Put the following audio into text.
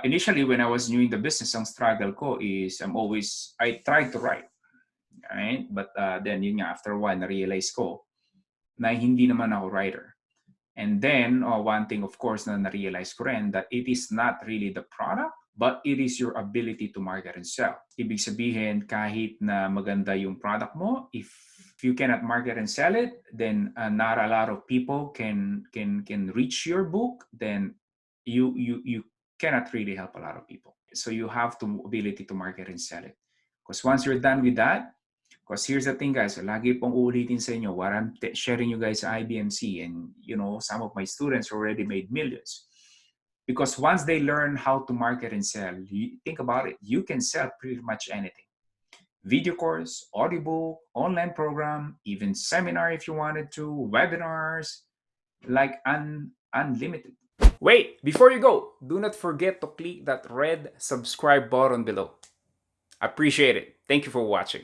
Initially, when I was new in the business, ang struggle ko is I try to write. Right? But then, yun nga, after a while, na-realize ko na hindi naman ako writer. And then, one thing, of course, na na-realize ko rin, that it is not really the product, but it is your ability to market and sell. Ibig sabihin, kahit na maganda yung product mo, if you cannot market and sell it, then not a lot of people can reach your book, then you cannot really help a lot of people. So you have to ability to market and sell it. Because once you're done with that, because here's the thing, guys, lagi pong uulitin sa inyo, what I'm sharing you guys sa IBMC, and some of my students already made millions. Because once they learn how to market and sell, think about it, you can sell pretty much anything. Video course, audiobook, online program, even seminar if you wanted to, webinars, like unlimited. Wait, before you go, do not forget to click that red subscribe button below. Appreciate it. Thank you for watching.